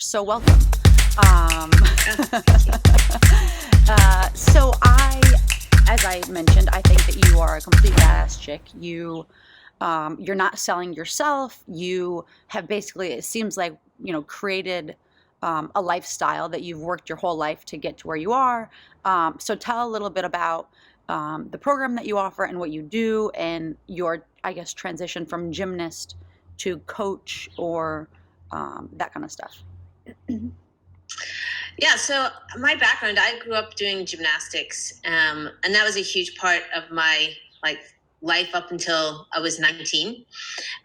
So welcome. Um, Oh, thank you. so as I mentioned, I think that you are a complete badass chick. You're not selling yourself. You have basically, it seems like, created a lifestyle that you've worked your whole life to get to where you are. So tell a little bit about the program that you offer and what you do, and your, I guess, transition from gymnast to coach or that kind of stuff. Yeah, so my background, I grew up doing gymnastics, and that was a huge part of my like life up until I was 19.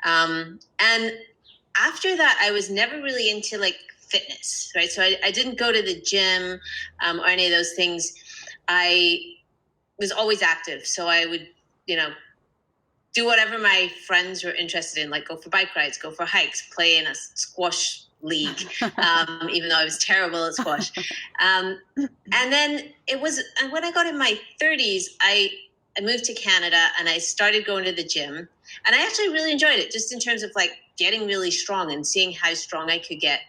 And after that, I was never really into like fitness, right? So I didn't go to the gym or any of those things. I was always active, so I would, you know, do whatever my friends were interested in, like go for bike rides, go for hikes, play in a squash league, even though I was terrible at squash. And then it was, and when I got in my 30s, I moved to Canada and I started going to the gym. And I actually really enjoyed it, just in terms of like getting really strong and seeing how strong I could get.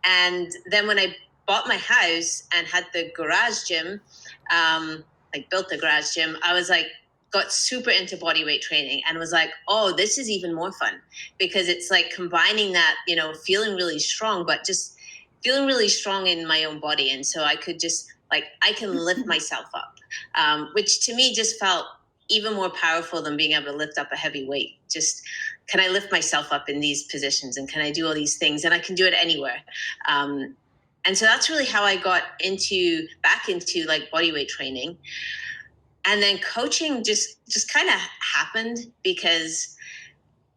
And then when I bought my house and had the garage gym, like built the garage gym, I was like, got super into body weight training and was like, oh, this is even more fun because it's like combining that, feeling really strong, but just feeling really strong in my own body. And so I could just like, I can lift myself up, which to me just felt even more powerful than being able to lift up a heavy weight. Just, can I lift myself up in these positions and can I do all these things? And I can do it anywhere. And so that's really how I got back into like body weight training. And then coaching just kind of happened because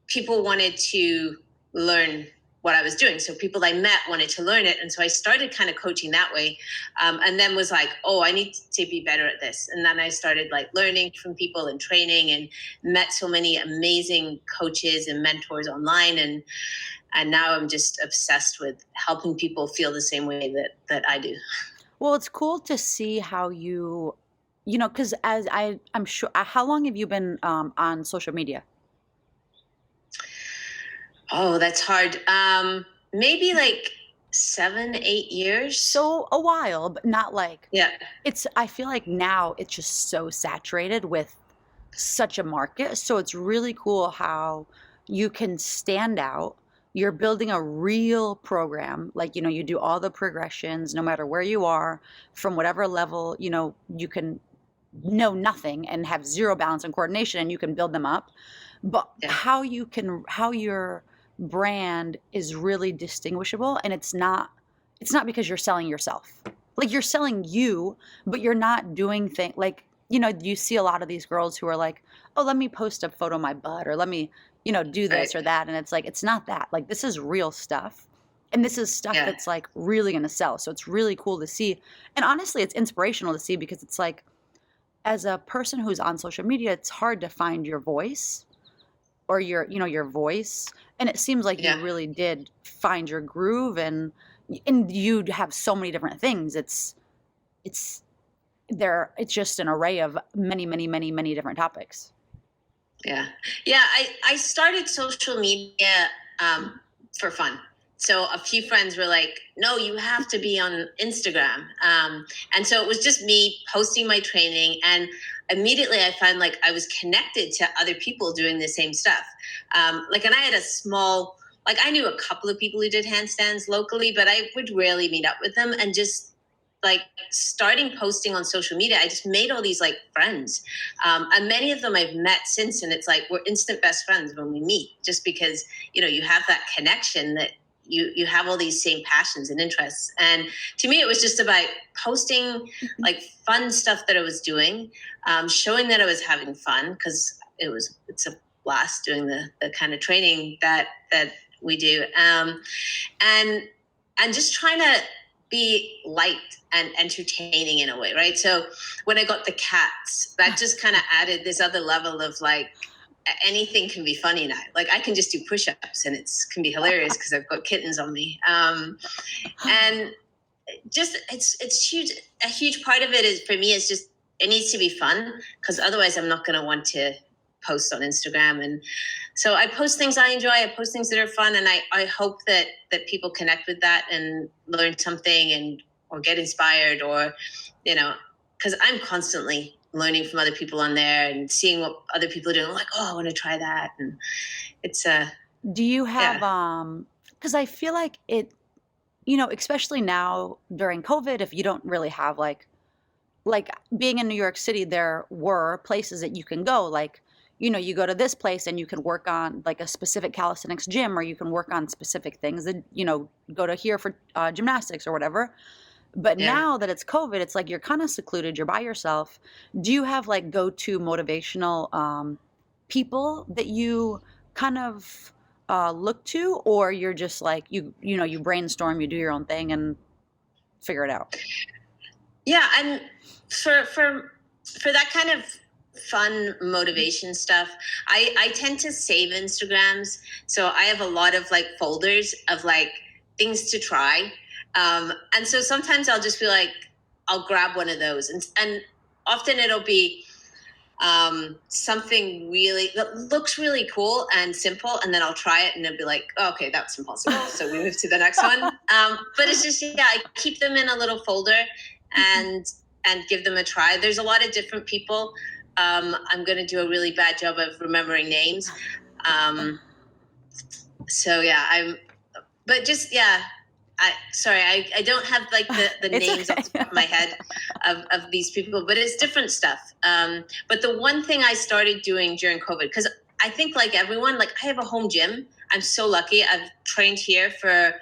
people wanted to learn what I was doing. So people I met wanted to learn it. And so I started kind of coaching that way. And then was like, oh, I need to be better at this. And then I started like learning from people and training and met so many amazing coaches and mentors online. And now I'm just obsessed with helping people feel the same way that I do. Well, it's cool to see how because I'm sure, how long have you been on social media? Oh, that's hard. Maybe like 7, 8 years. So a while, but not like Yeah, I feel like now it's just so saturated with such a market. So it's really cool how you can stand out. You're building a real program. Like, you do all the progressions no matter where you are, from whatever level, you can know nothing and have zero balance and coordination, and you can build them up. But yeah, how your brand is really distinguishable, and it's not because you're selling yourself. Like, you're selling you, but you're not doing things like, you see a lot of these girls who are like, oh, let me post a photo of my butt, or let me, do right. this or that. And it's like, it's not that. Like, this is real stuff. And this is stuff Yeah, that's like really going to sell. So it's really cool to see. And honestly, it's inspirational to see, because it's like, as a person who's on social media, it's hard to find your voice, or your voice. And it seems like you yeah, really did find your groove, and you have so many different things. It's it's just an array of many, many, many, many different topics. yeah, yeah. I started social media for fun. So a few friends were like, "No, you have to be on Instagram." And so it was just me posting my training, and immediately I found like I was connected to other people doing the same stuff. And I had a small, like I knew a couple of people who did handstands locally, but I would rarely meet up with them. And just like starting posting on social media, I just made all these like friends, and many of them I've met since, and it's like we're instant best friends when we meet, just because you have that connection that you have all these same passions and interests. And to me, it was just about posting like fun stuff that I was doing, showing that I was having fun, because it's a blast doing the kind of training that we do, and just trying to be light and entertaining in a way, right? So when I got the cats, that just kind of added this other level of like, anything can be funny now. Like I can just do push-ups and it's can be hilarious because I've got kittens on me. And just it's huge. A huge part of it is, for me, is just it needs to be fun, because otherwise I'm not going to want to posts on Instagram. And so I post things I enjoy, I post things that are fun, and I hope that people connect with that and learn something and or get inspired, or, you know, because I'm constantly learning from other people on there and seeing what other people are doing. I'm like, oh, I want to try that. And it's Do you have yeah. because I feel like it, you know, especially now during COVID, if you don't really have like being in New York City, there were places that you can go, like, you know, you go to this place and you can work on like a specific calisthenics gym, or you can work on specific things that, you know, go to here for gymnastics or whatever. But Yeah. now that it's COVID, it's like you're kind of secluded, you're by yourself. Do you have like go-to motivational people that you kind of look to, or you're just like you know, you brainstorm, you do your own thing and figure it out? Yeah, I'm for that kind of fun motivation stuff. I tend to save Instagrams, so I have a lot of like folders of like things to try, and so sometimes I'll just be like, I'll grab one of those, and often it'll be something really that looks really cool and simple, and then I'll try it and it'll be like, oh, okay, that's impossible, so we move to the next one. But it's just, yeah, I keep them in a little folder and give them a try. There's a lot of different people. I'm going to do a really bad job of remembering names, so yeah, but just, yeah, I don't have like the It's names okay. off the top of my head of these people, but it's different stuff. But the one thing I started doing during COVID, because I think like everyone, like I have a home gym. I'm so lucky. I've trained here for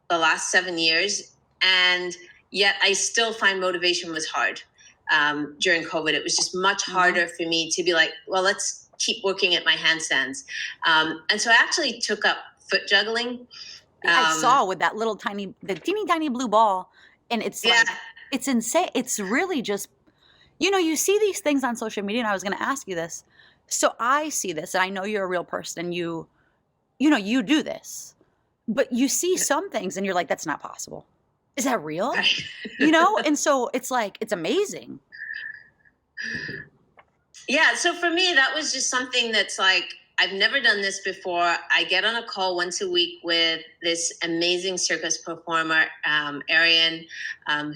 the last 7 years, and yet I still find motivation was hard during COVID. It was just much harder for me to be like, well, let's keep working at my handstands. And so I actually took up foot juggling. I saw with that little tiny, the teeny tiny blue ball, and it's Yeah. like, it's insane. It's really just, you know, you see these things on social media, and I was going to ask you this. So I see this, and I know you're a real person, and you know, you do this, but you see some things, and you're like, that's not possible. Is that real? You know? And so it's like, it's amazing. Yeah, so for me, that was just something that's like, I've never done this before. I get on a call once a week with this amazing circus performer, Ariane,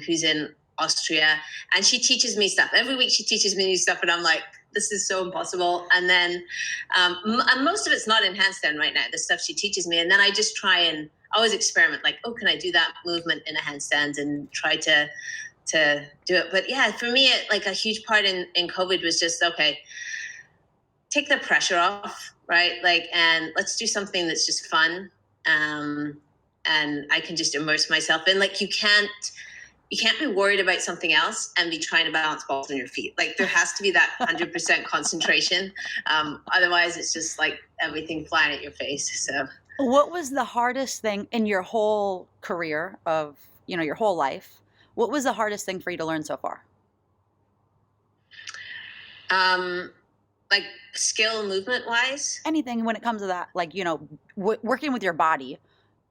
who's in Austria, and she teaches me stuff. Every week she teaches me new stuff, and I'm like, this is so impossible. And then and most of it's not in handstand right now, the stuff she teaches me. And then I just try and always experiment, like, oh, can I do that movement in a handstand, and try to do it. But yeah, for me, like a huge part in COVID was just, okay, take the pressure off, right? Like, and let's do something that's just fun. And I can just immerse myself in. Like, you can't be worried about something else and be trying to balance balls on your feet. Like, there has to be that 100% concentration. Otherwise it's just like everything flying at your face. So What was the hardest thing in your whole career of, you know, your whole life? What was the hardest thing for you to learn so far? like skill movement wise. Anything when it comes to that, like, you know, working with your body,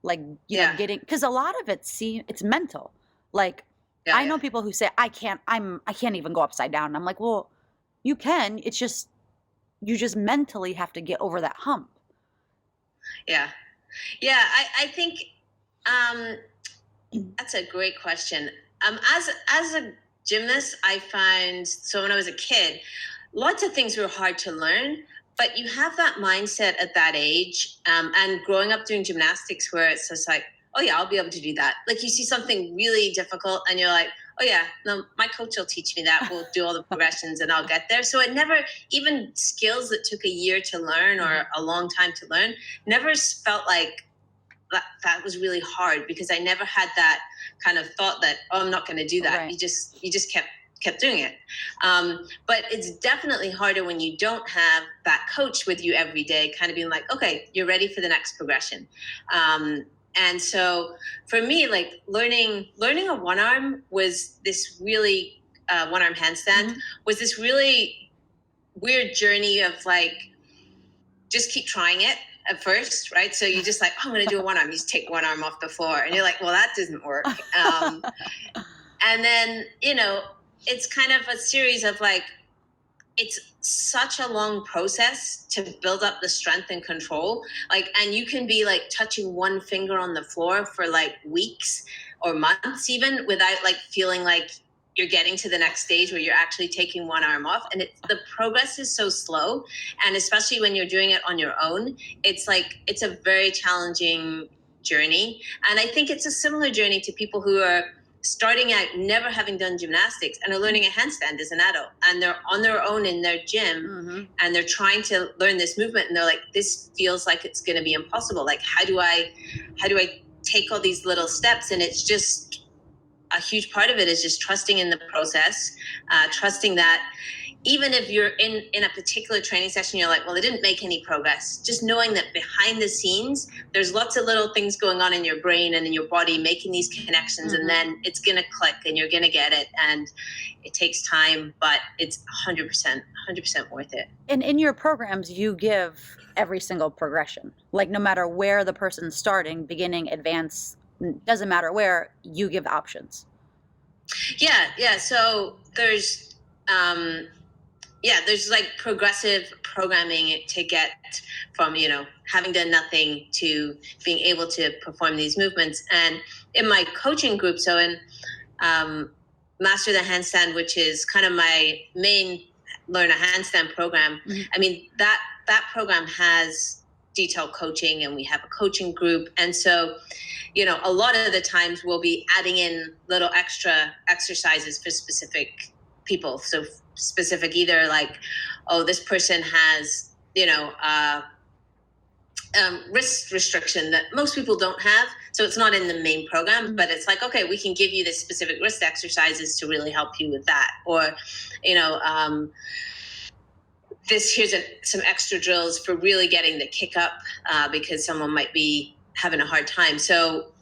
like, you know, Yeah. getting, because a lot of it, it's mental. Like, Yeah. I know people who say, I can't even go upside down. And I'm like, well, you can. It's just, you just mentally have to get over that hump. Yeah. Yeah. I think that's a great question. As a gymnast, I find, so when I was a kid, lots of things were hard to learn, but you have that mindset at that age. And growing up doing gymnastics, where it's just like, oh yeah, I'll be able to do that. Like, you see something really difficult and you're like, oh yeah, no, my coach will teach me that. We'll do all the progressions and I'll get there. So it never, even skills that took a year to learn or a long time to learn, never felt like that was really hard, because I never had that kind of thought that, oh, I'm not going to do that. Right. You just kept doing it. But it's definitely harder when you don't have that coach with you every day, kind of being like, okay, you're ready for the next progression. And so for me, like learning a one arm was this really one arm handstand was this really weird journey of like, just keep trying it at first, right? So you just like, oh, I'm going to do a one arm. You just take one arm off the floor and you're like, well, that doesn't work. And then, you know, it's kind of a series of like, it's such a long process to build up the strength and control. Like, and you can be like touching one finger on the floor for like weeks or months even without like feeling like you're getting to the next stage where you're actually taking one arm off. And the progress is so slow. And especially when you're doing it on your own, it's like, it's a very challenging journey. And I think it's a similar journey to people who are starting out never having done gymnastics and are learning a handstand as an adult, and they're on their own in their gym and they're trying to learn this movement, and they're like, this feels like it's going to be impossible. Like, how do I take all these little steps? And it's just a huge part of it is just trusting in the process, trusting that even if you're in a particular training session, you're like, well, I didn't make any progress. Just knowing that behind the scenes, there's lots of little things going on in your brain and in your body, making these connections, and then it's going to click and you're going to get it. And it takes time, but it's 100% worth it. And in your programs, you give every single progression, like no matter where the person's starting, beginning, advanced, doesn't matter where, you give options. Yeah. So there's like progressive programming to get from, having done nothing to being able to perform these movements. And in my coaching group, so in Master the Handstand, which is kind of my main Learn a Handstand program, I mean, that program has detailed coaching, and we have a coaching group. And so, a lot of the times we'll be adding in little extra exercises for specific people. So specific, either like, oh, this person has, wrist restriction that most people don't have. So it's not in the main program, but it's like, okay, we can give you this specific wrist exercises to really help you with that. Or, here's some extra drills for really getting the kick up because someone might be having a hard time. So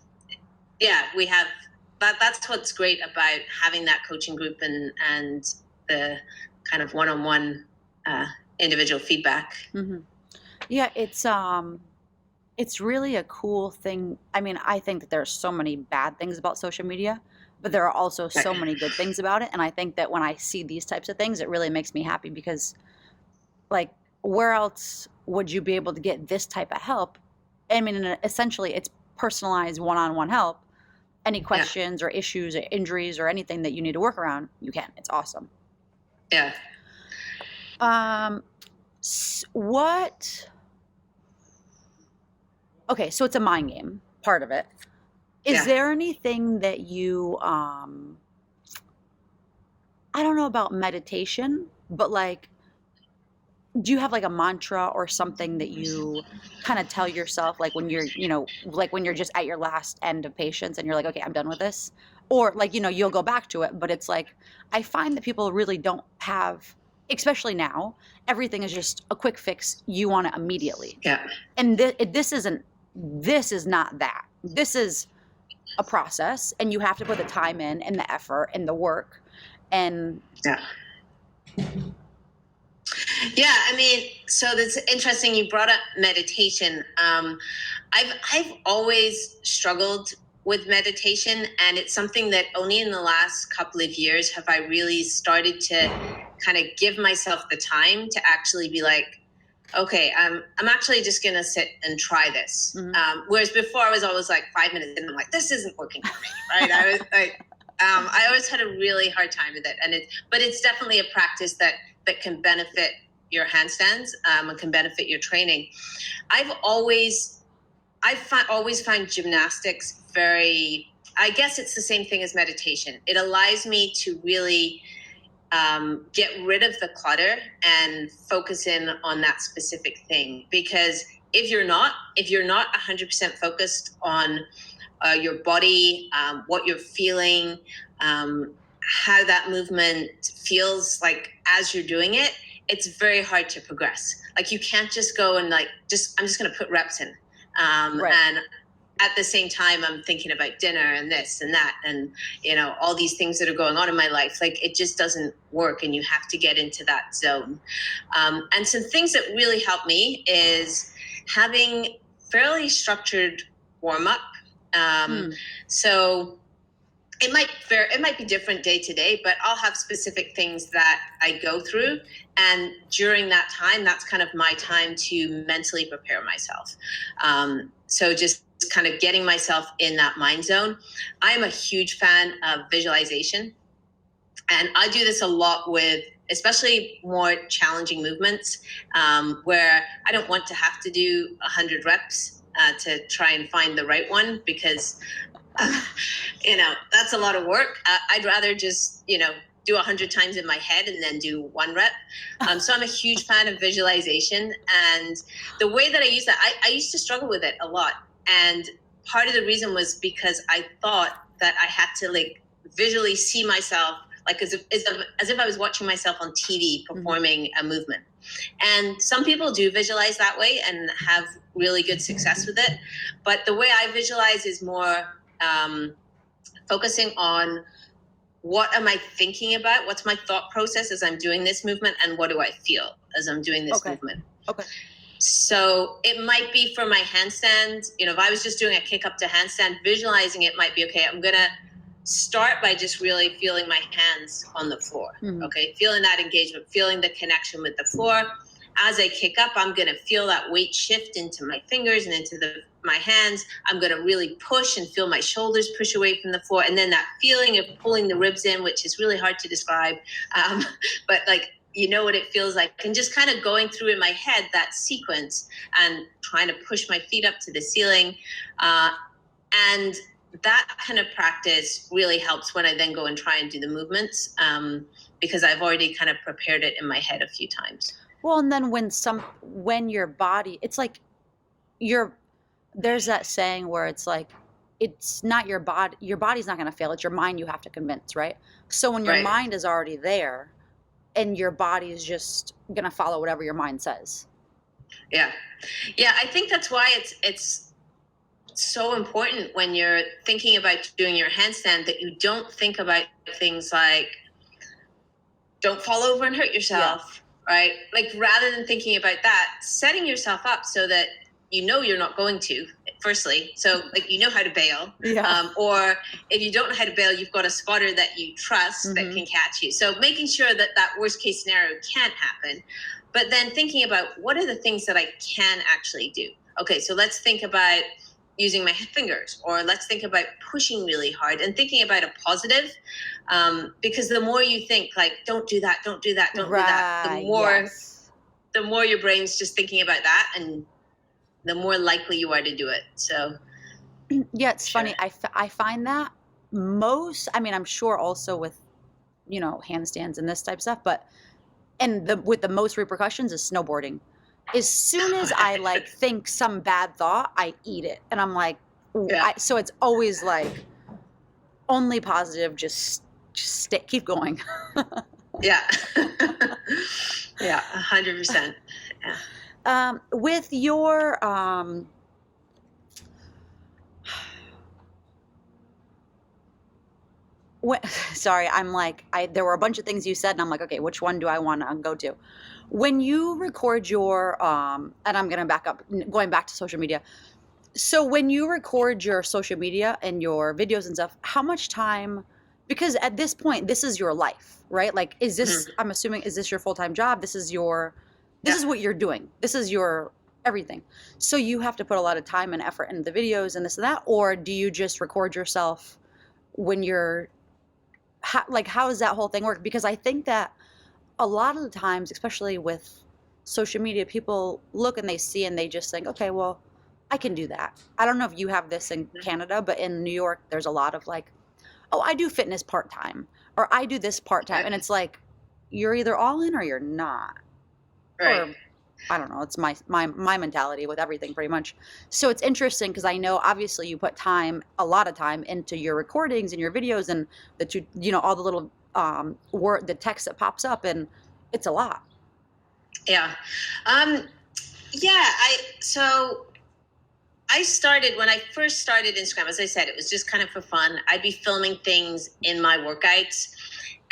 yeah, we have that's what's great about having that coaching group and the kind of one-on-one individual feedback. Yeah, it's really a cool thing. I mean, I think that there's so many bad things about social media, but there are also so many good things about it. And I think that when I see these types of things, it really makes me happy, because like, where else would you be able to get this type of help? I mean, essentially it's personalized one-on-one help. Any questions or issues or injuries or anything that you need to work around, you can. It's awesome. Yeah. Okay, so it's a mind game, part of it. Is there anything that you, I don't know about meditation, but like, do you have like a mantra or something that you kind of tell yourself, like when you're, like when you're just at your last end of patience and you're like, okay, I'm done with this? Or like, you'll go back to it, but it's like, I find that people really don't have, especially now, everything is just a quick fix. You want it immediately. Yeah. And this is not that. This is a process, and you have to put the time in and the effort and the work. And yeah, I mean, so that's interesting. You brought up meditation. I've always struggled with meditation, and it's something that only in the last couple of years have I really started to kind of give myself the time to actually be like, okay, I'm actually just going to sit and try this. Whereas before I was always like 5 minutes and I'm like, this isn't working for me, right? I was like, I always had a really hard time with it. But it's definitely a practice that can benefit your handstands and can benefit your training. I've always found gymnastics very, I guess it's the same thing as meditation. It allows me to really get rid of the clutter and focus in on that specific thing. Because if you're not 100% focused on your body, what you're feeling, how that movement feels like as you're doing it, it's very hard to progress. Like, you can't just go and like, I'm just going to put reps in. Right. And at the same time, I'm thinking about dinner and this and that, and, all these things that are going on in my life. Like, it just doesn't work, and you have to get into that zone. And some things that really help me is having fairly structured warm up. So it might be different day to day, but I'll have specific things that I go through, and during that time, that's kind of my time to mentally prepare myself. So just kind of getting myself in that mind zone. I'm a huge fan of visualization, and I do this a lot with especially more challenging movements, where I don't want to have to do 100 reps to try and find the right one, because that's a lot of work. I'd rather just, do 100 times in my head and then do one rep. So I'm a huge fan of visualization. And the way that I use that, I used to struggle with it a lot. And part of the reason was because I thought that I had to like visually see myself, like as if I was watching myself on TV performing a movement. And some people do visualize that way and have really good success with it. But the way I visualize is more focusing on what am I thinking about? What's my thought process as I'm doing this movement? And what do I feel as I'm doing this movement? Okay. So it might be for my handstand, if I was just doing a kick up to handstand, visualizing it might be, okay, I'm going to start by just really feeling my hands on the floor. Okay. Feeling that engagement, feeling the connection with the floor. As I kick up, I'm going to feel that weight shift into my fingers and into my hands. I'm going to really push and feel my shoulders push away from the floor. And then that feeling of pulling the ribs in, which is really hard to describe. But like, what it feels like, and just kind of going through in my head that sequence and trying to push my feet up to the ceiling. And that kind of practice really helps when I then go and try and do the movements, because I've already kind of prepared it in my head a few times. Well, and then when your body, it's like there's that saying where it's like, it's not your body's not going to fail. It's your mind you have to convince, right? So when your mind is already there and your body is just going to follow whatever your mind says. Yeah. Yeah. I think that's why it's so important when you're thinking about doing your handstand that you don't think about things like, don't fall over and hurt yourself. Yeah. Right? Like, rather than thinking about that, setting yourself up so that you're not going to, firstly. So, like, how to bail. Yeah. Or if you don't know how to bail, you've got a spotter that you trust that can catch you. So making sure that worst case scenario can't happen. But then thinking about, what are the things that I can actually do? Okay, so let's think about using my fingers, or let's think about pushing really hard and thinking about a positive. Because the more you think like, don't do that, don't do that, don't do that, the more your brain's just thinking about that, and the more likely you are to do it. So yeah, it's funny. I find that I'm sure also with, handstands and this type of stuff, but, with the most repercussions is snowboarding. As soon as I think some bad thought, I eat it. And I'm like, so it's always like only positive, just keep going. Yeah. Yeah. 100%. Yeah. With your, sorry, there were a bunch of things you said and I'm like, okay, which one do I want to go to? When you record your, and I'm going to back up, going back to social media. So when you record your social media and your videos and stuff, how much time, because at this point, this is your life, right? Like, is this, I'm assuming, is this your full-time job? This is what you're doing. This is your everything. So you have to put a lot of time and effort into the videos and this and that, or do you just record yourself when you're, how does that whole thing work? Because I think that a lot of the times, especially with social media, people look and they see and they just think, okay, well, I can do that. I don't know if you have this in Canada, but in New York, there's a lot of like, oh, I do fitness part-time, or I do this part-time. And it's like, you're either all in or you're not. Right. Or, I don't know. It's my mentality with everything pretty much. So it's interesting because I know obviously you put a lot of time into your recordings and your videos and all the little the text that pops up, and it's a lot. Yeah. I started, when I first started Instagram, as I said, it was just kind of for fun. I'd be filming things in my workouts,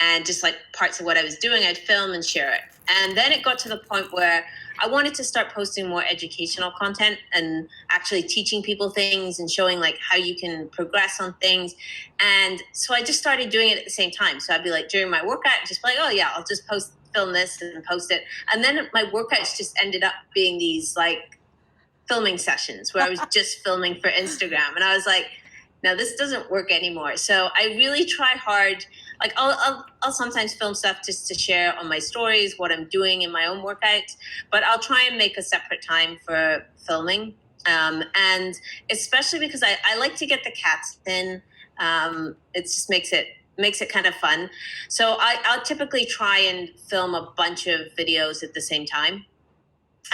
and just like parts of what I was doing, I'd film and share it. And then it got to the point where I wanted to start posting more educational content and actually teaching people things and showing like how you can progress on things. And so I just started doing it at the same time. So I'd be like during my workout, just like, oh yeah, I'll just film this and post it. And then my workouts just ended up being these like filming sessions where I was just filming for Instagram. And I was like, no, this doesn't work anymore. So I really try hard. Like I'll sometimes film stuff just to share on my stories, what I'm doing in my own workouts, but I'll try and make a separate time for filming. And especially because I like to get the cats in. It just makes it kind of fun. So I'll typically try and film a bunch of videos at the same time.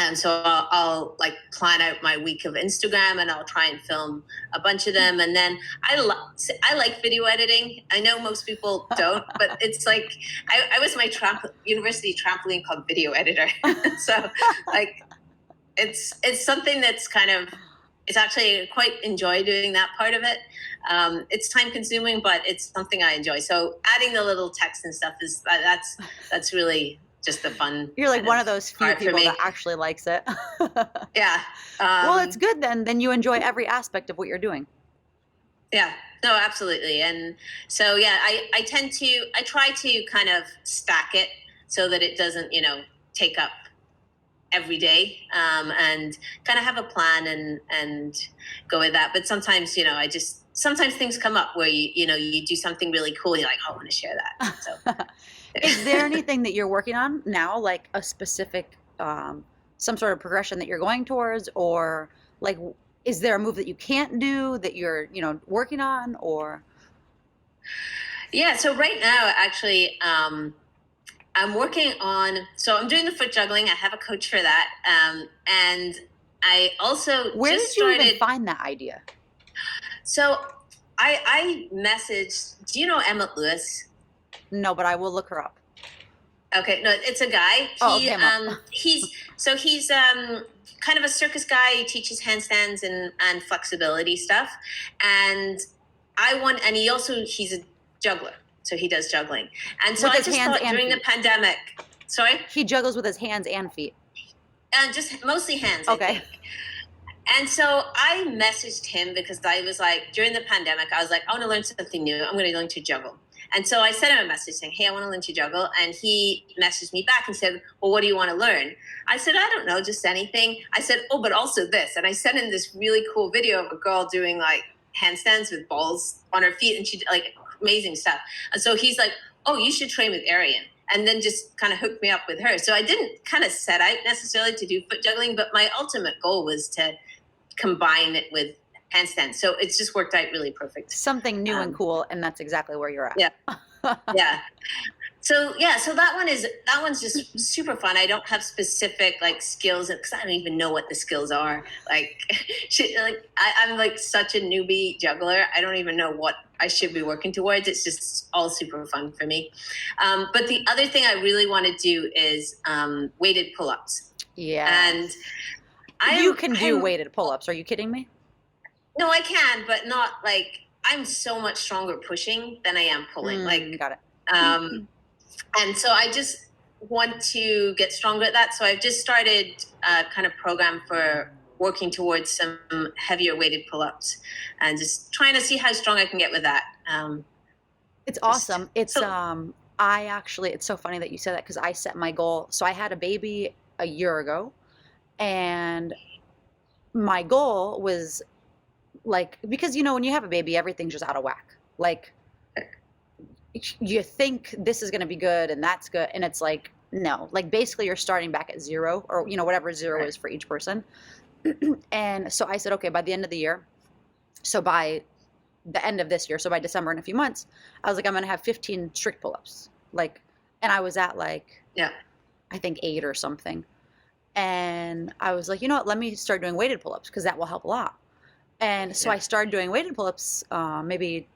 And so I'll like plan out my week of Instagram and I'll try and film a bunch of them. And then I like video editing. I know most people don't, but it's like I was my university trampoline club video editor. So like it's something that's kind of, it's actually quite enjoy doing that part of it. It's time consuming, but it's something I enjoy. So adding the little text and stuff that's really just the fun. You're like one of those few people that actually likes it. Yeah. Well, it's good then. Then you enjoy every aspect of what you're doing. Yeah. No, absolutely. And so, yeah, I try to kind of stack it so that it doesn't, take up every day, and kind of have a plan and go with that. But sometimes, sometimes things come up where you do something really cool and you're like, oh, I want to share that. So. Is there anything that you're working on now, like a specific, some sort of progression that you're going towards, or like, is there a move that you can't do that you're, working on, or? Yeah. So right now, actually, I'm working on, so I'm doing the foot juggling. I have a coach for that. And I also Where just did you started. even find that idea? So I messaged, do you know Emmett Lewis? No, but I will look her up. Okay, no, it's a guy. He's kind of a circus guy. He teaches handstands and flexibility stuff. And he's a juggler. So he does juggling. And so I just thought during the pandemic, sorry? He juggles with his hands and feet. Just mostly hands, okay. I think. And so I messaged him because I was like, during the pandemic, I was like, I want to learn something new. I'm going to learn to juggle. And so I sent him a message saying, hey, I want to learn to juggle. And he messaged me back and said, well, what do you want to learn? I said, I don't know, just anything. I said, oh, but also this. And I sent him this really cool video of a girl doing like handstands with balls on her feet. And she did like amazing stuff. And so he's like, oh, you should train with Arian. And then just kind of hooked me up with her. So I didn't kind of set out necessarily to do foot juggling, but my ultimate goal was to combine it with handstand. So it's just worked out really perfect. Something new and cool, and that's exactly where you're at. Yeah. Yeah. So that one's just super fun. I don't have specific like skills because I don't even know what the skills are. I'm like such a newbie juggler. I don't even know what I should be working towards. It's just all super fun for me. But the other thing I really want to do is weighted pull-ups. Yeah. And you can do weighted pull-ups. Are you kidding me? No, I can, but not like I'm so much stronger pushing than I am pulling. Got it. And so I just want to get stronger at that. So I've just started a kind of program for working towards some heavier weighted pull-ups and just trying to see how strong I can get with that. It's awesome. It's it's so funny that you said that because I set my goal. So I had a baby a year ago, and my goal was like, because when you have a baby, everything's just out of whack. Like you think this is going to be good and that's good, and it's like, no, like basically you're starting back at zero, or whatever zero is for each person. And so I said, okay, by the end of the year, so by the end of this year, so by December in a few months, I was like, I'm going to have 15 strict pull-ups. Like, and I was at like, I think 8 or something. And I was like, you know what, let me start doing weighted pull-ups because that will help a lot. And so I started doing weighted pull-ups maybe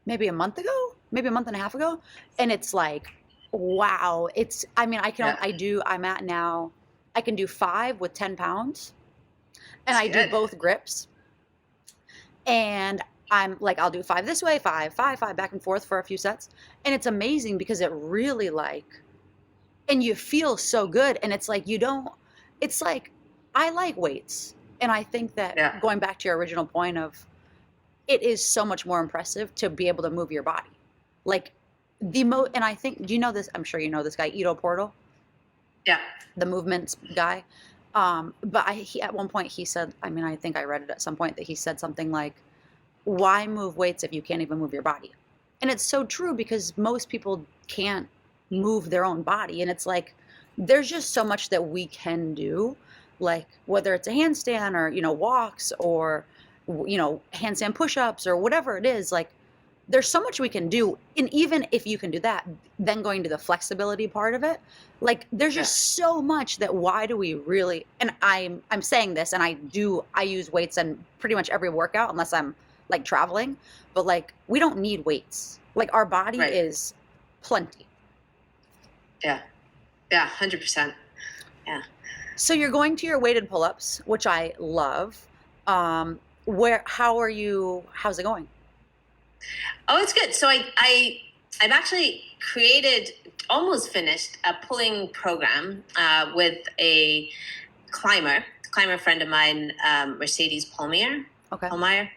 a month ago, maybe a month and a half ago. And it's like, wow. I'm at now, I can do 5 with 10 pounds. And I do both grips. And I'm like, I'll do 5 this way, 5, 5, 5, back and forth for a few sets. And it's amazing because it really like, and you feel so good. And it's like, you don't, it's like, I like weights. And I think that Yeah. going back to your original point of, it is so much more impressive to be able to move your body. Like and I think, do you know this? I'm sure you know this guy, Ito Portal, Yeah. the movements guy. But at one point he said, I mean, I think I read it at some point that he said something like, why move weights if you can't even move your body? And it's so true because most people can't move their own body. And it's like, there's just so much that we can do, like whether it's a handstand or, walks or, handstand push-ups or whatever it is, like there's so much we can do. And even if you can do that, then going to the flexibility part of it, like there's Yeah. just so much that why do we really, and I'm saying this and I use weights in pretty much every workout unless I'm like traveling, but like we don't need weights. Like our body Right. is plenty. Yeah. Yeah. 100%. Yeah. So you're going to your weighted pull-ups, which I love. How's it going? Oh, it's good. So I've actually created, almost finished a pulling program with a climber friend of mine, Mercedes Palmier. Okay. Palmeyer.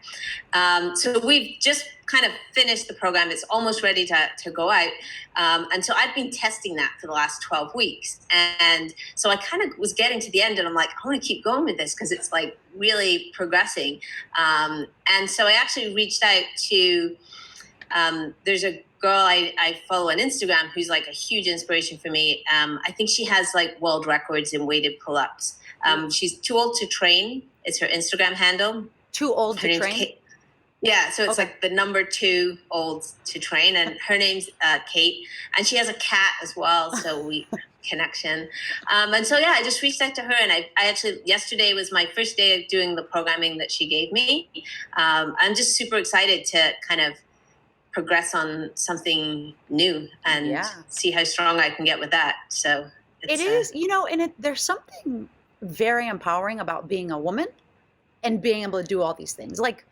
So we've just kind of finished the program. It's almost ready to go out. And so I've been testing that for the last 12 weeks. And so I kind of was getting to the end and I'm like, I want to keep going with this because it's like really progressing. And so I actually reached out to, there's a girl I follow on Instagram who's like a huge inspiration for me. I think she has like world records in weighted pull-ups. She's Too Old to Train. It's her Instagram handle. Too old to train? Kate. Yeah, so it's Okay. like the number 2 old to train, and her name's Kate, and she has a cat as well, so we connection. And so yeah, I just reached out to her, and I actually, yesterday was my first day of doing the programming that she gave me. I'm just super excited to kind of progress on something new and see how strong I can get with that. So it is, and there's something very empowering about being a woman and being able to do all these things. Like,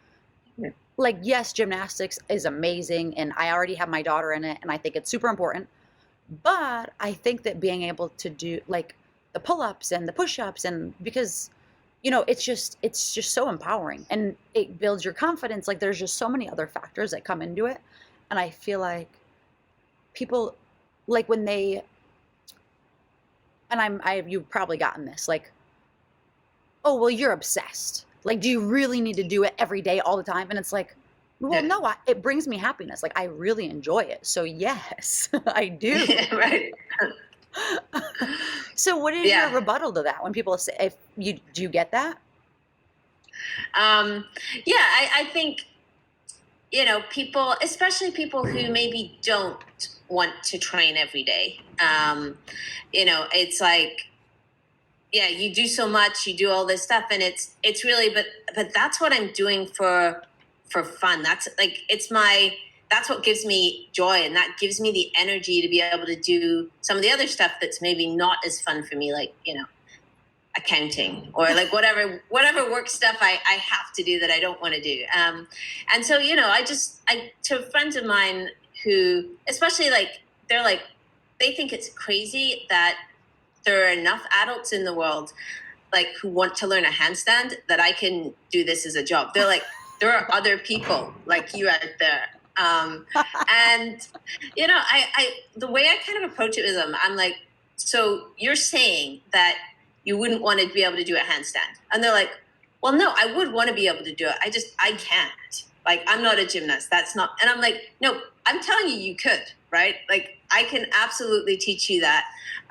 yes, gymnastics is amazing, and I already have my daughter in it, and I think it's super important. But I think that being able to do like the pull-ups and the push-ups, and because, it's just so empowering, and it builds your confidence. Like, there's just so many other factors that come into it, and I feel like people, like when they, and you've probably gotten this, like, oh, well, you're obsessed. Like, do you really need to do it every day, all the time? And it's like, well, no, it brings me happiness. Like, I really enjoy it. So yes, I do. Right. So what is your rebuttal to that when people say, do you get that? I think, people, especially people who maybe don't want to train every day. It's like, yeah, you do so much, you do all this stuff, and it's really, but that's what I'm doing for fun. That's like, that's what gives me joy, and that gives me the energy to be able to do some of the other stuff that's maybe not as fun for me, like, accounting or like whatever work stuff I have to do that I don't want to do. And so, to friends of mine who, especially like, they think it's crazy that there are enough adults in the world, like, who want to learn a handstand that I can do this as a job. They're like, there are other people like you out there. And, the way I kind of approach it with them, I'm like, so you're saying that you wouldn't want to be able to do a handstand? And they're like, well, no, I would want to be able to do it. I can't. Like, I'm not a gymnast. That's not. And I'm like, no, I'm telling you, you could, right? Like, I can absolutely teach you that,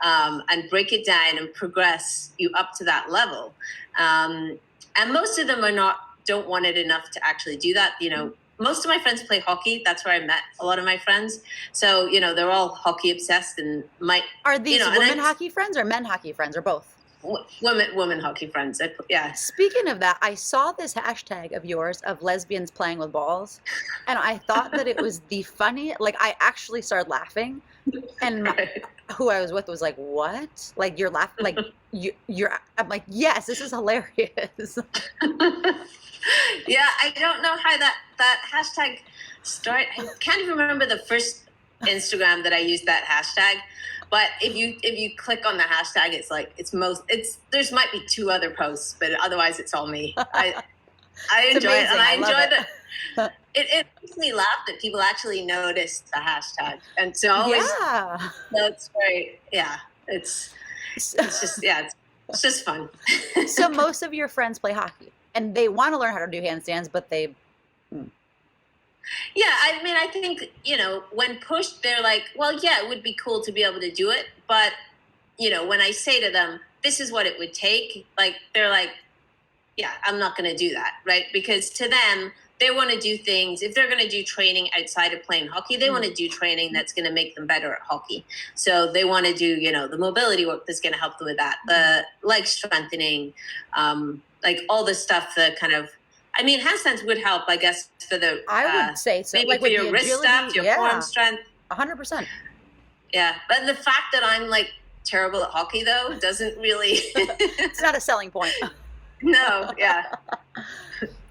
and break it down and progress you up to that level. And most of them don't want it enough to actually do that. Most of my friends play hockey. That's where I met a lot of my friends. So, they're all hockey obsessed and Are these women hockey friends or men hockey friends or both? women hockey friends. Yeah. Speaking of that, I saw this hashtag of yours of lesbians playing with balls, and I thought that it was the funny. Like I actually started laughing, and Right. who I was with was like, "What? Like you're laughing? Like you're?" I'm like, "Yes, this is hilarious." Yeah, I don't know how that hashtag start. I can't even remember the first Instagram that I used that hashtag. But if you click on the hashtag, it's like there's might be two other posts, but otherwise it's all me. I It's enjoy it, amazing. and I I love enjoy it. the it makes me laugh that people actually notice the hashtag, and so always Yeah. that's great. Yeah, it's just yeah, it's just fun. So most of your friends play hockey, and they want to learn how to do handstands, but they. Mm. Yeah, I mean, I think, when pushed, they're like, well, yeah, it would be cool to be able to do it. But, when I say to them, this is what it would take, like, they're like, yeah, I'm not going to do that, right? Because to them, they want to do things. If they're going to do training outside of playing hockey, they want to do training that's going to make them better at hockey. So they want to do, the mobility work that's going to help them with that, the leg strengthening, like all the stuff, the kind of, I mean, handstands would help, I guess, for the I would say so. maybe Like for with your the wrist agility, stuff, your yeah, forearm strength. 100%. Yeah, but the fact that I'm like terrible at hockey though doesn't really. It's not a selling point. No, yeah,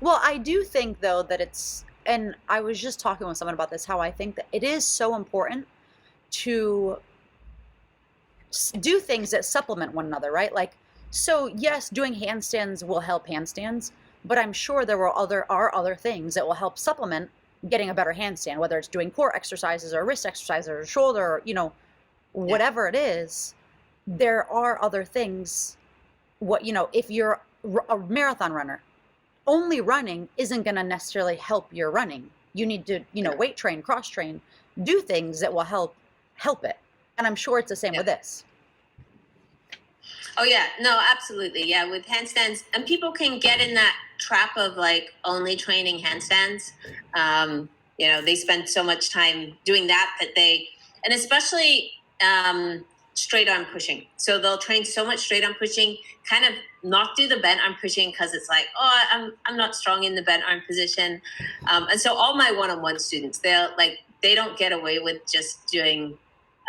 Well, I do think though that it's, and I was just talking with someone about this, how I think that it is so important to do things that supplement one another, right? Like, so yes, doing handstands will help handstands, but I'm sure there are other things that will help supplement getting a better handstand, whether it's doing core exercises or wrist exercises or shoulder, or, yeah, whatever it is. There are other things. If you're a marathon runner, only running isn't going to necessarily help your running. You need to, yeah, weight train, cross train, do things that will help it. And I'm sure it's the same yeah. with this. Oh yeah, no, absolutely, yeah. With handstands, and people can get in that trap of like only training handstands. They spend so much time doing that and especially straight arm pushing. So they'll train so much straight arm pushing, kind of not do the bent arm pushing because it's like, oh, I'm not strong in the bent arm position. And so all my one-on-one students, they don't get away with just doing.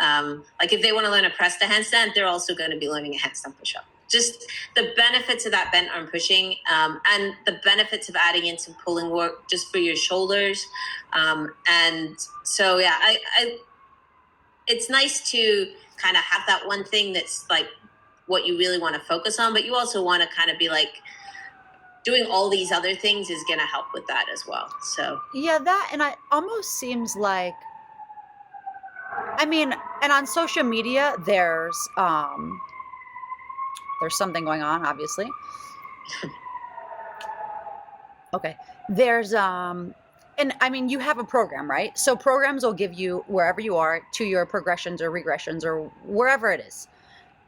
Like if they want to learn a press to handstand, they're also going to be learning a handstand push-up. Just the benefits of that bent arm pushing, and the benefits of adding in some pulling work just for your shoulders. And so, yeah, it's nice to kind of have that one thing that's like what you really want to focus on, but you also want to kind of be like doing all these other things is going to help with that as well. So Yeah, that, and I almost seems like, I mean, and on social media, there's something going on, obviously. Okay. And I mean, you have a program, right? So programs will give you wherever you are to your progressions or regressions or wherever it is.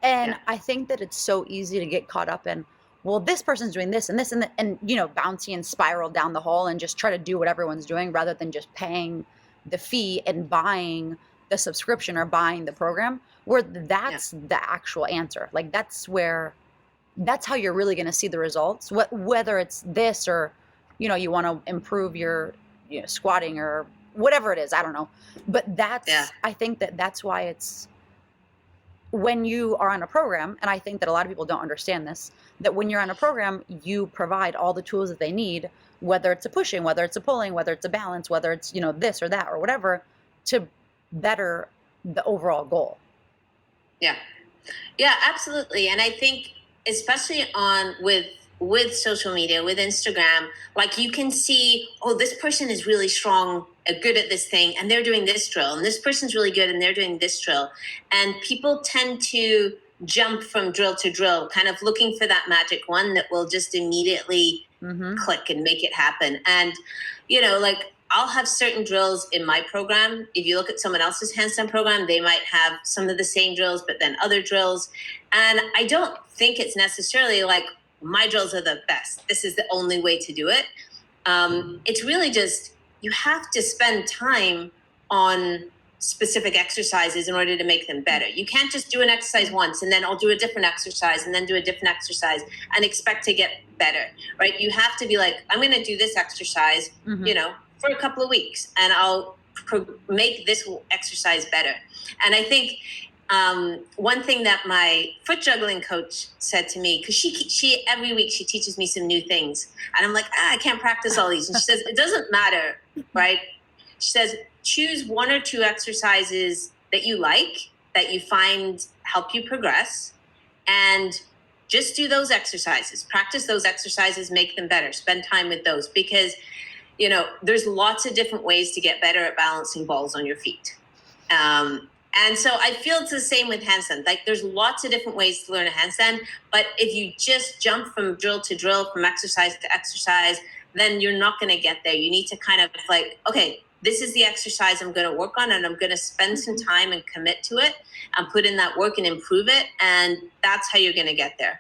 And yeah, I think that it's so easy to get caught up in, well, this person's doing this and this and bouncy and spiral down the hall and just try to do what everyone's doing rather than just paying the fee and buying the subscription or buying the program, where that's the actual answer. Like that's how you're really going to see the results. Whether it's this or, you want to improve your squatting or whatever it is, I don't know. But yeah, I think that's why it's, when you are on a program, and I think that a lot of people don't understand this, that when you're on a program, you provide all the tools that they need, whether it's a pushing, whether it's a pulling, whether it's a balance, whether it's, this or that or whatever, to better the overall goal. yeah. Yeah, absolutely. And I think especially on with social media, with Instagram, like you can see, oh, this person is really strong, good at this thing, and they're doing this drill, and this person's really good and they're doing this drill. And people tend to jump from drill to drill, kind of looking for that magic one that will just immediately click and make it happen. And like I'll have certain drills in my program. If you look at someone else's handstand program, they might have some of the same drills, but then other drills. And I don't think it's necessarily like my drills are the best. This is the only way to do it. It's really just, you have to spend time on specific exercises in order to make them better. You can't just do an exercise once and then I'll do a different exercise and then do a different exercise and expect to get better, right? You have to be like, I'm going to do this exercise, for a couple of weeks, and I'll make this exercise better. And I think one thing that my foot juggling coach said to me, because she every week she teaches me some new things, and I'm like, I can't practice all these. And she says, it doesn't matter, right? She says, choose one or two exercises that you like, that you find help you progress, and just do those exercises. Practice those exercises, make them better. Spend time with those, because there's lots of different ways to get better at balancing balls on your feet. And so I feel it's the same with handstand. Like, there's lots of different ways to learn a handstand, but if you just jump from drill to drill, from exercise to exercise, then you're not going to get there. You need to kind of like, okay, this is the exercise I'm going to work on, and I'm going to spend some time and commit to it and put in that work and improve it. And that's how you're going to get there.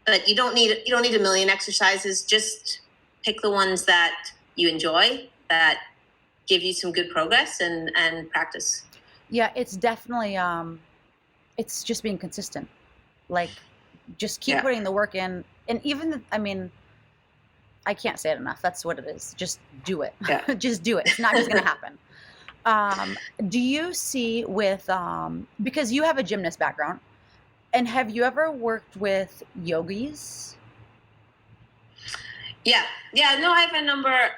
But you don't need a million exercises. Just pick the ones that you enjoy, that give you some good progress, and practice. Yeah, it's definitely it's just being consistent. Like, just keep putting the work in. And even I can't say it enough. That's what it is. Just do it. Yeah. Just do it. It's not just going to happen. Do you see with because you have a gymnast background, and have you ever worked with yogis? Yeah. No, I have a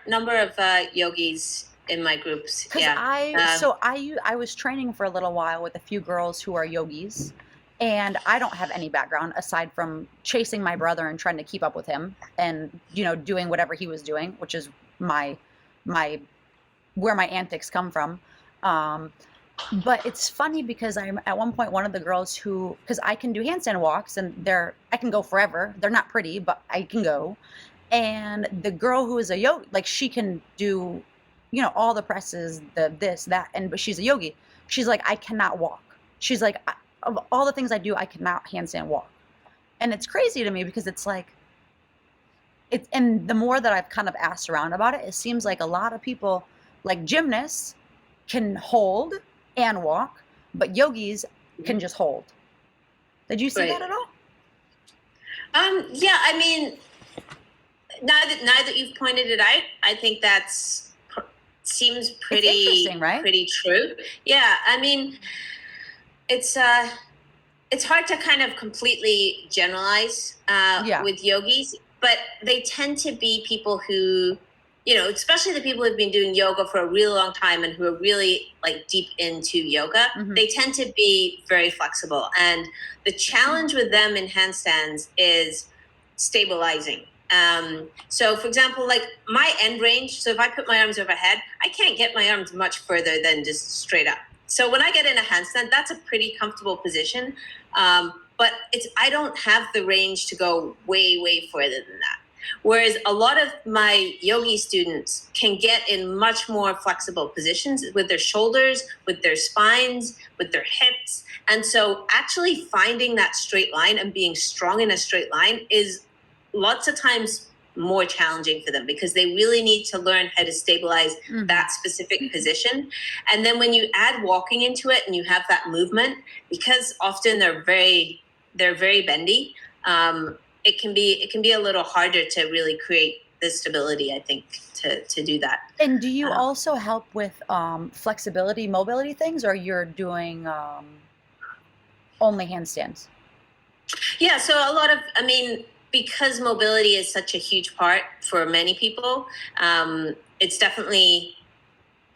number of yogis in my groups. Yeah. I was training for a little while with a few girls who are yogis, and I don't have any background aside from chasing my brother and trying to keep up with him, and doing whatever he was doing, which is my where my antics come from. But it's funny because I'm at one point one of the girls because I can do handstand walks, and I can go forever. They're not pretty, but I can go. And the girl who is a yogi, like, she can do all the presses, this, that, but she's a yogi. She's like, I cannot walk. She's like, of all the things I do, I cannot handstand walk. And it's crazy to me because it's like, and the more that I've kind of asked around about it, it seems like a lot of people, like gymnasts, can hold and walk, but yogis can just hold. Did you see that at all? Yeah, now that you've pointed it out, I think seems pretty interesting, right? Pretty true. Yeah, it's hard to kind of completely generalize with yogis, but they tend to be people who, especially the people who've been doing yoga for a really long time and who are really like deep into yoga, they tend to be very flexible. And the challenge with them in handstands is stabilizing. So for example, like my end range, so if I put my arms overhead, I can't get my arms much further than just straight up. So when I get in a handstand, that's a pretty comfortable position. But I don't have the range to go way, way further than that. Whereas a lot of my yogi students can get in much more flexible positions with their shoulders, with their spines, with their hips. And so actually finding that straight line and being strong in a straight line is lots of times more challenging for them, because they really need to learn how to stabilize that specific position. And then when you add walking into it and you have that movement, because often they're very bendy, it can be a little harder to really create the stability, I think, to do that. And do you also help with flexibility, mobility things, or you're doing only handstands? Yeah, so a lot of, because mobility is such a huge part for many people, it's definitely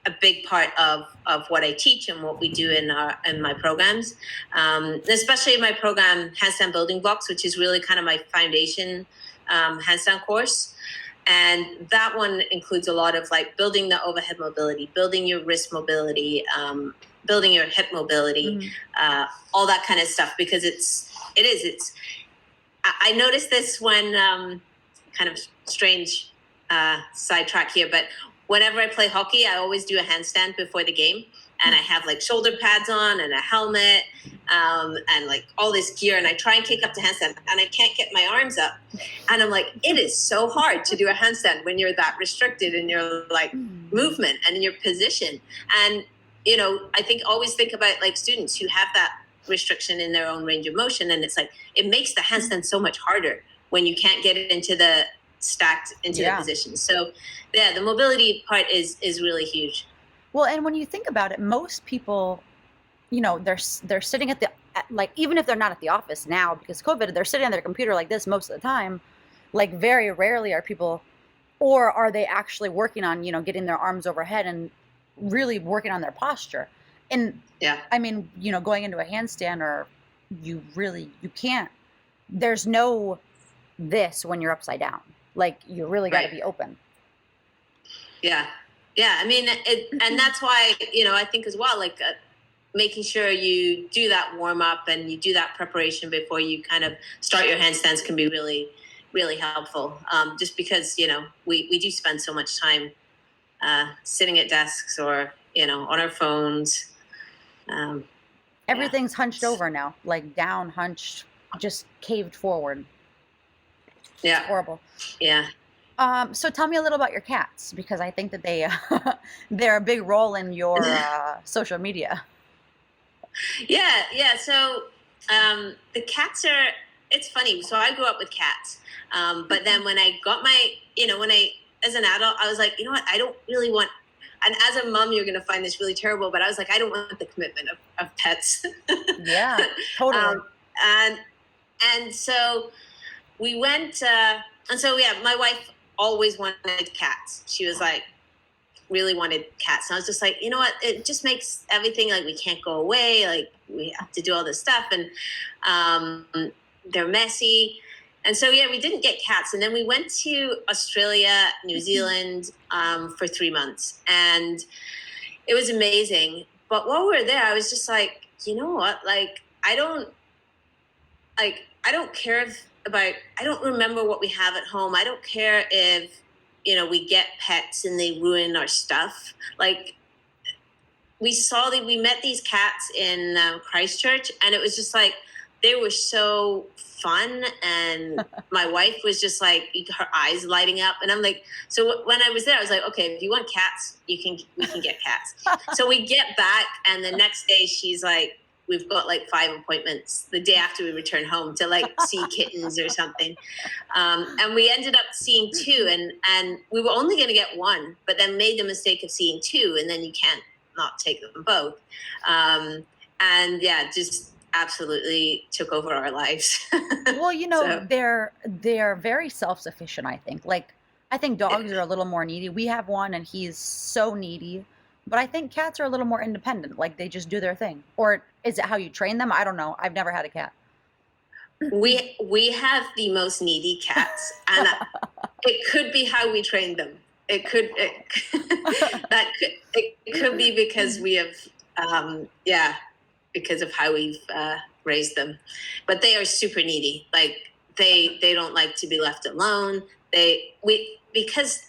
a big part of what I teach and what we do in my programs, especially in my program, Handstand Building Blocks, which is really kind of my foundation handstand course. And that one includes a lot of like building the overhead mobility, building your wrist mobility, building your hip mobility, all that kind of stuff, because it's I noticed this when, kind of strange sidetrack here, but whenever I play hockey, I always do a handstand before the game. And I have like shoulder pads on and a helmet and like all this gear. And I try and kick up to handstand and I can't get my arms up. And I'm like, it is so hard to do a handstand when you're that restricted in your like movement and in your position. And I think always think about like students who have that restriction in their own range of motion, and it's like it makes the handstand so much harder when you can't get it into the stacked into the position. So yeah, the mobility part is really huge. Well, and when you think about it, most people, they're sitting at the, like, even if they're not at the office now because COVID, they're sitting on their computer like this most of the time. Like, very rarely are people, or are they actually working on, getting their arms overhead and really working on their posture. And yeah, I mean, going into a handstand, or you can't, there's no this when you're upside down. Like, you really got to be open. Yeah. Yeah. I mean, and that's why, I think as well, like making sure you do that warm up and you do that preparation before you kind of start your handstands can be really, really helpful. Just because, we do spend so much time sitting at desks or, on our phones. Everything's hunched over now, like down, hunched, just caved forward. Yeah. It's horrible. Yeah. So tell me a little about your cats, because I think that they're a big role in your social media. Yeah. So the cats are, it's funny. So I grew up with cats. But then when I got as an adult, I was like, you know what, I don't really want, and as a mom, you're going to find this really terrible, but I was like, I don't want the commitment of pets. Yeah, totally. And so we went, and so yeah, my wife always wanted cats. She was like, really wanted cats. And I was just like, you know what, it just makes everything like we can't go away. Like we have to do all this stuff, and they're messy. And so, yeah, we didn't get cats. And then we went to Australia, New Zealand for 3 months. And it was amazing. But while we were there, I was just like, you know what? Like, I don't care I don't remember what we have at home. I don't care if, we get pets and they ruin our stuff. Like, we met these cats in Christchurch, and it was just like, they were so fun, and my wife was just like, her eyes lighting up, and I'm like, so when I was there, I was like, okay, if you want cats, we can get cats. So we get back, and the next day she's like, we've got like 5 appointments the day after we return home to like see kittens or something, and we ended up seeing 2, and we were only going to get 1, but then made the mistake of seeing 2, and then you can't not take them both, and yeah, just absolutely took over our lives. Well, so they're very self-sufficient, I think. Like, I think dogs are a little more needy. We have one and he's so needy, but I think cats are a little more independent. Like, they just do their thing. Or is it how you train them? I don't know. I've never had a cat. We have the most needy cats, and it could be how we train them. It could be because we have because of how we've raised them. But they are super needy. Like, they don't like to be left alone. Because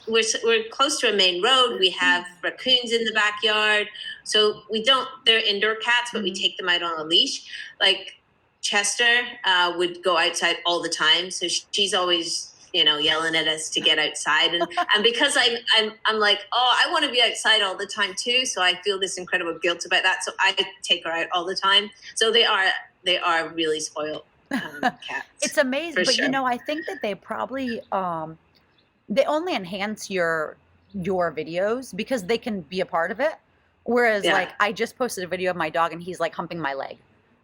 we're close to a main road, we have raccoons in the backyard. So they're indoor cats, but we take them out on a leash. Like, Chester would go outside all the time. So she's always, yelling at us to get outside. And because I'm like, oh, I want to be outside all the time too. So I feel this incredible guilt about that. So I take her out all the time. So they are really spoiled cats. It's amazing. But sure. I think that they probably, they only enhance your videos because they can be a part of it. Whereas like, I just posted a video of my dog and he's like humping my leg.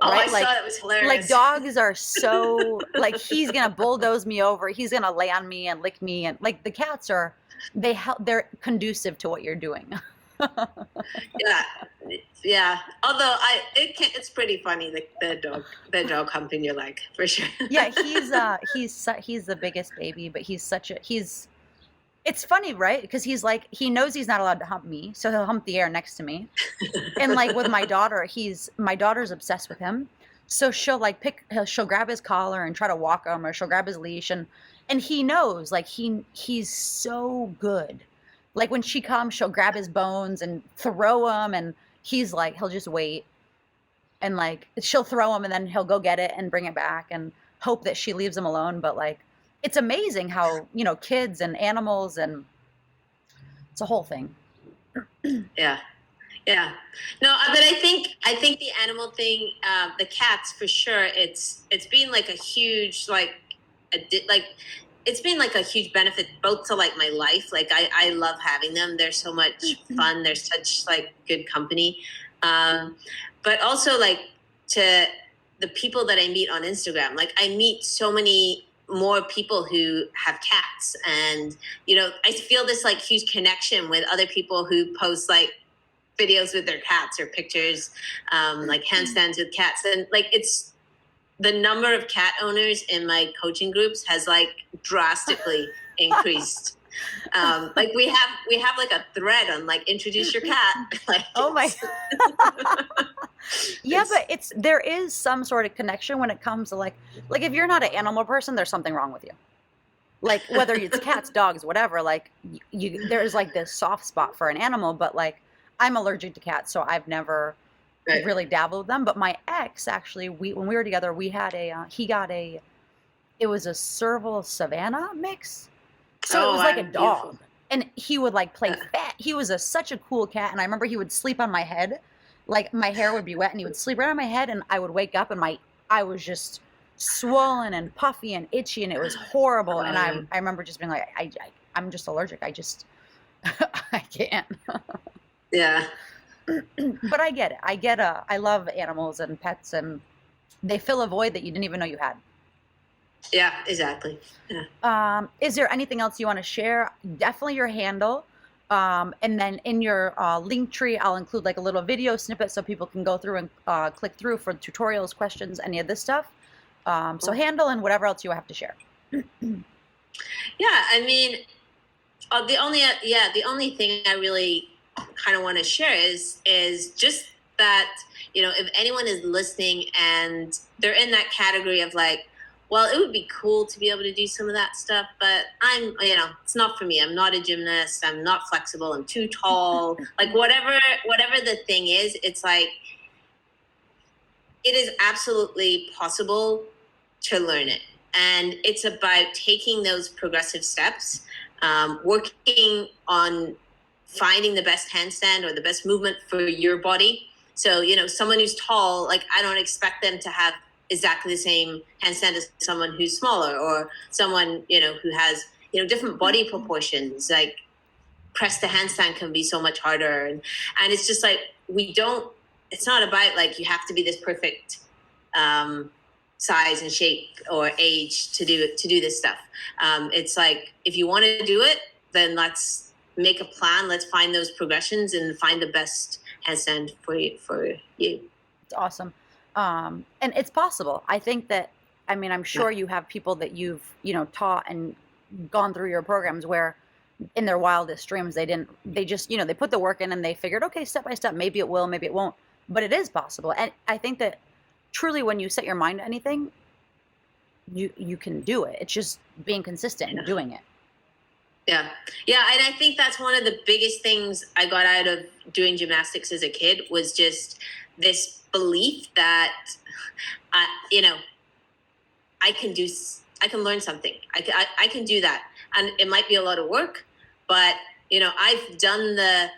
Oh, right? I saw it was hilarious. Like, dogs are so, like, he's going to bulldoze me over. He's going to lay on me and lick me. And like, the cats are, they're conducive to what you're doing. Yeah. Although it's pretty funny, the dog humping your leg, for sure. Yeah. He's the biggest baby, but it's funny, right? Because he's like, he knows he's not allowed to hump me, so he'll hump the air next to me. And like with my daughter, my daughter's obsessed with him. So she'll grab his collar and try to walk him, or she'll grab his leash, and he knows, like, he's so good. Like, when she comes, she'll grab his bones and throw him, and he's like, he'll just wait. And like, she'll throw him and then he'll go get it and bring it back and hope that she leaves him alone. But like, it's amazing how, kids and animals, and it's a whole thing. Yeah. Yeah. No, but I think the animal thing, the cats for sure. It's been like a huge like it's been like a huge benefit both to like my life. Like I love having them. They're so much fun. They're such like good company. Um, but also like to the people that I meet on Instagram. Like I meet so many more people who have cats, and I feel this like huge connection with other people who post like videos with their cats or pictures, like handstands with cats, and like it's the number of cat owners in my coaching groups has like drastically increased. Like we have like a thread on like introduce your cat. Like Oh my. Yeah, it's but there is some sort of connection when it comes to like if you're not an animal person, there's something wrong with you. Like whether it's cats, dogs, whatever, like there's like this soft spot for an animal, but like I'm allergic to cats, so I've never right. really dabbled with them. But my ex actually, when we were together, we had he got it was a serval savannah mix. So it Oh was like a wow, dog. beautiful. And he would like play Uh, fat. He was such a cool cat. And I remember he would sleep on my head. Like my hair would be wet and he would sleep right on my head and I would wake up and I was just swollen and puffy and itchy and it was horrible. And I remember just being like, I'm just allergic. I just I can't. yeah. But I get it. I love animals and pets and they fill a void that you didn't even know you had. Yeah, exactly. Yeah. Is there anything else you want to share? Definitely your handle. And then in your link tree, I'll include like a little video snippet so people can go through and click through for tutorials, questions, any of this stuff. So handle and whatever else you have to share. Yeah, I mean, the only thing I really kind of want to share is just that if anyone is listening and they're in that category of like, well, it would be cool to be able to do some of that stuff, but it's not for me. I'm not a gymnast. I'm not flexible. I'm too tall. Like whatever the thing is, it's like it is absolutely possible to learn it. And it's about taking those progressive steps, working on finding the best handstand or the best movement for your body. So, someone who's tall, like I don't expect them to have exactly the same handstand as someone who's smaller or someone, who has, different body proportions. Like press the handstand can be so much harder. And it's just like, it's not about like, you have to be this perfect, size and shape or age to do this stuff. It's like, if you want to do it, then let's make a plan. Let's find those progressions and find the best handstand for you. It's awesome. And it's possible. I think that, I mean, I'm sure you have people that you've, taught and gone through your programs where in their wildest dreams, they just, they put the work in and they figured, okay, step by step, maybe it will, maybe it won't, but it is possible. And I think that truly when you set your mind to anything, you can do it. It's just being consistent and doing it. Yeah. Yeah. And I think that's one of the biggest things I got out of doing gymnastics as a kid was just this belief that, I can learn something. I can do that. And it might be a lot of work, but, I've done that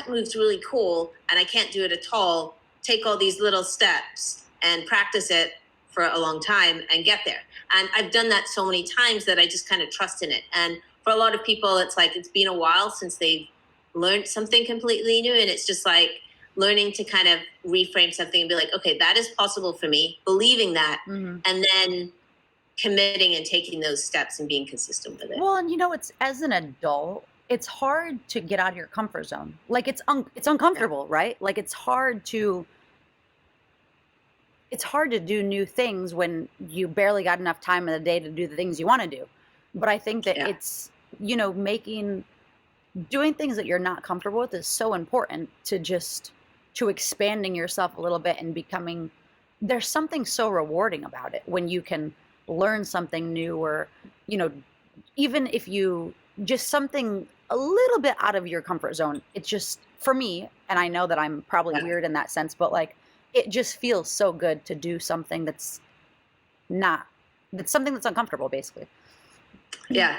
move's really cool and I can't do it at all. Take all these little steps and practice it for a long time and get there. And I've done that so many times that I just kind of trust in it. And for a lot of people, it's like it's been a while since they've learned something completely new. And it's just like learning to kind of reframe something and be like, okay, that is possible for me, believing that, and then committing and taking those steps and being consistent with it. Well, and it's as an adult, it's hard to get out of your comfort zone. Like it's uncomfortable, right? Like it's hard to do new things when you barely got enough time in the day to do the things you want to do. But I think that it's, doing things that you're not comfortable with is so important to expanding yourself a little bit and there's something so rewarding about it when you can learn something new or, even if you just something a little bit out of your comfort zone. It's just for me, and I know that I'm probably weird in that sense, but like, it just feels so good to do something that's something that's uncomfortable, basically. Yeah,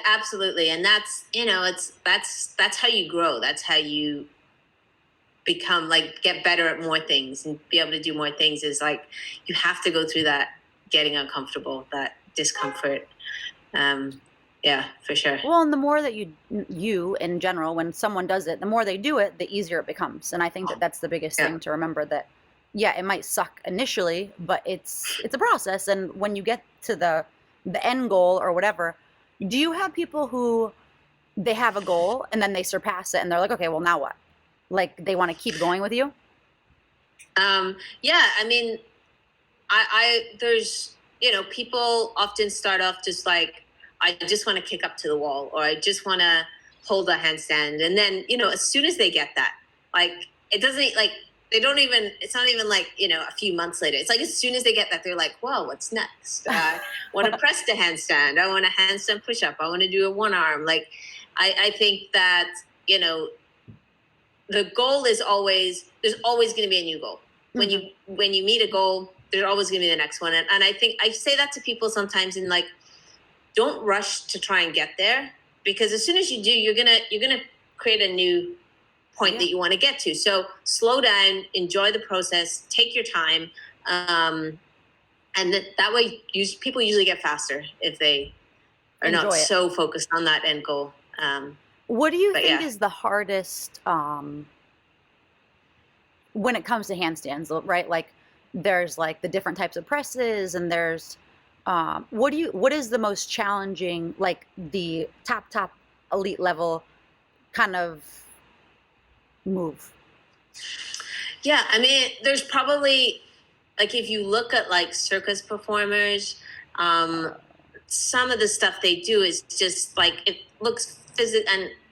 absolutely. And that's, that's how you grow. That's how you become like get better at more things and be able to do more things is like you have to go through that getting uncomfortable, that discomfort. Yeah, for sure. Well, and the more that you in general, when someone does it, the more they do it, the easier it becomes. And I think that that's the biggest Yeah. thing to remember, that yeah, it might suck initially, but it's a process. And when you get to the end goal or whatever, do you have people who they have a goal and then they surpass it and they're like, okay, well now what? Like they want to keep going with you? Yeah, I mean, there's, people often start off just like, I just want to kick up to the wall, or I just want to hold a handstand. And then, as soon as they get that, like, it doesn't like, they don't even, it's not even like, a few months later. It's like, as soon as they get that, they're like, well, what's next? I want to press the handstand. I want a handstand push up. I want to do a one arm. Like, I think that, the goal is always, there's always going to be a new goal. When you meet a goal, there's always going to be the next one. And I think I say that to people sometimes, in like, don't rush to try and get there, because as soon as you do, you're gonna create a new point that you want to get to. So slow down, enjoy the process, take your time, and that way people usually get faster if they are Enjoy not it. so focused on that end goal. What do you think is the hardest when it comes to handstands, right? Like there's like the different types of presses, and there's what is the most challenging, like the top elite level kind of move? Yeah, I mean, there's probably, like, if you look at like circus performers, some of the stuff they do is just like, it looks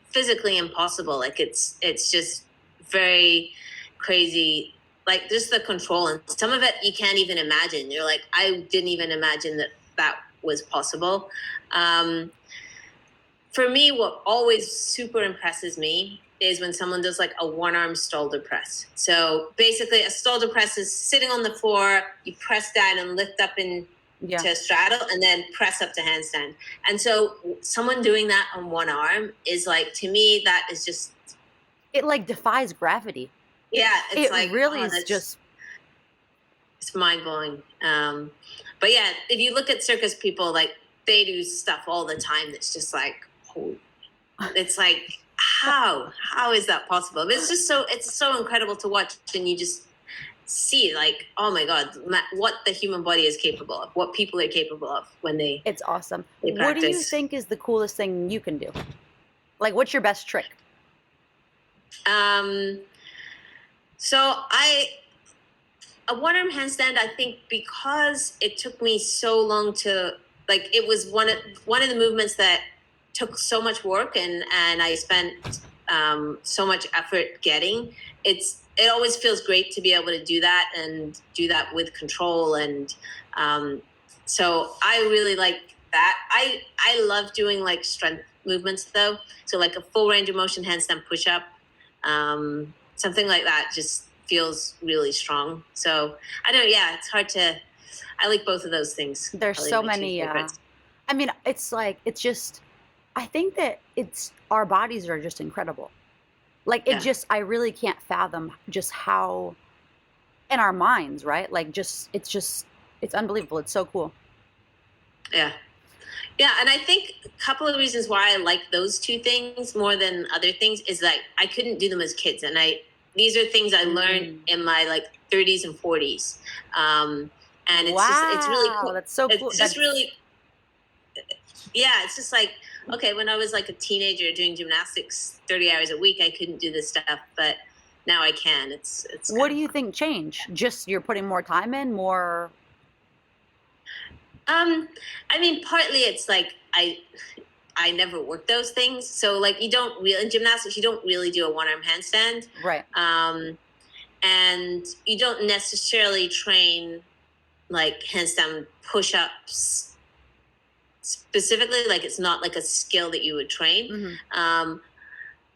physically impossible. Like it's just very crazy. Like just the control, and some of it you can't even imagine. You're like, I didn't even imagine that was possible. For me, what always super impresses me is when someone does like a one-arm shoulder press. So basically, a shoulder press is sitting on the floor, you press down and lift up to straddle, and then press up to handstand. And so someone doing that on one arm is like, to me, that is just, it like defies gravity. Yeah, it's it like, really is just, it's mind blowing. But yeah, if you look at circus people, like they do stuff all the time that's just like, oh, it's like, how is that possible? But it's so incredible to watch, and you just see like, oh my God, what the human body is capable of, what people are capable of when it's awesome. they practice. What do you think is the coolest thing you can do? Like, what's your best trick? So a one-arm handstand, I think, because it took me so long to, like, it was one of the movements that took so much work, and I spent so much effort getting. It always feels great to be able to do that, and do that with control, and so I really like that. I love doing like strength movements though, so like a full range of motion handstand push-up, something like that just feels really strong. So I don't, it's hard to, I like both of those things. There's so many, I mean, it's like, it's just, I think that our bodies are just incredible. Like I really can't fathom just how, in our minds, right? Like it's unbelievable. It's so cool. Yeah. Yeah, and I think a couple of reasons why I like those two things more than other things is that I couldn't do them as kids, and these are things I learned in my like 30s and 40s, and it's really cool. That's so cool. It's just really, it's just like, okay, when I was like a teenager doing gymnastics 30 hours a week, I couldn't do this stuff, but now I can. It's. What do you think changed? Just you're putting more time in, more. I mean, partly it's like I never worked those things, so like you don't really, in gymnastics you don't really do a one-arm handstand, right? And you don't necessarily train like handstand push-ups specifically. Like it's not like a skill that you would train.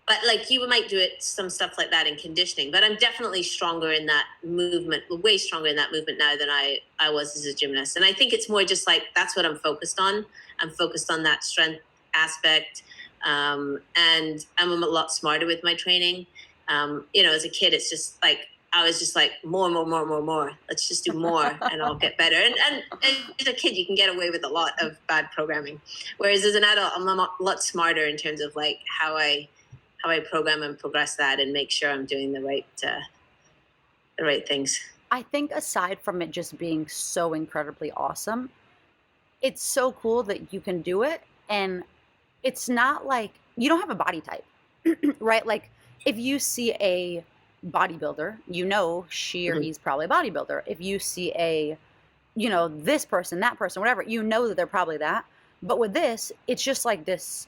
But like you might do some stuff like that in conditioning. But I'm definitely stronger in that movement, way stronger in that movement now than I was as a gymnast. And I think it's more just like, that's what I'm focused on. I'm focused on that strength aspect. And I'm a lot smarter with my training. As a kid, it's just like I was just like more. Let's just do more, and I'll get better. And as a kid, you can get away with a lot of bad programming, whereas as an adult, I'm a lot smarter in terms of like how I program and progress that, and make sure I'm doing the right things. I think aside from it just being so incredibly awesome, it's so cool that you can do it. And it's not like you don't have a body type, right? Like if you see a bodybuilder, she or he's probably a bodybuilder. If you see this person, that person, whatever, that they're probably that. But with this, it's just like this,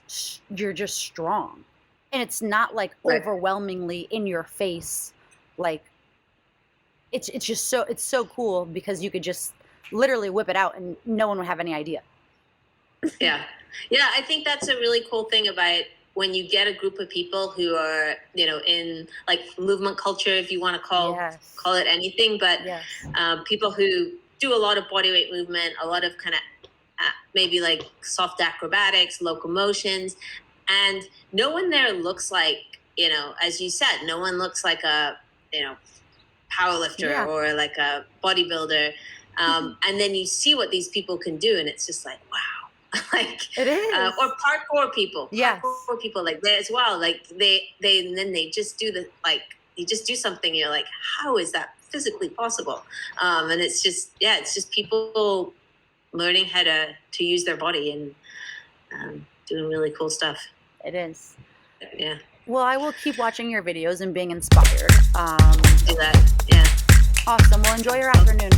you're just strong. And it's not like overwhelmingly in your face. Like it's so cool because you could just literally whip it out and no one would have any idea. Yeah. I think that's a really cool thing about when you get a group of people who are, in like movement culture, if you want to call it anything, but people who do a lot of bodyweight movement, a lot of kind of maybe like soft acrobatics, locomotions, and no one there looks like, as you said, no one looks like a, powerlifter or like a bodybuilder. And then you see what these people can do, and it's just like, wow. Like it is. Or parkour people. Parkour people like that as well. Like they just do you just do something, you're like, how is that physically possible? And it's just people learning how to use their body and doing really cool stuff. It is. Yeah. Well, I will keep watching your videos and being inspired. Do that. Yeah. Awesome. Well, enjoy your afternoon.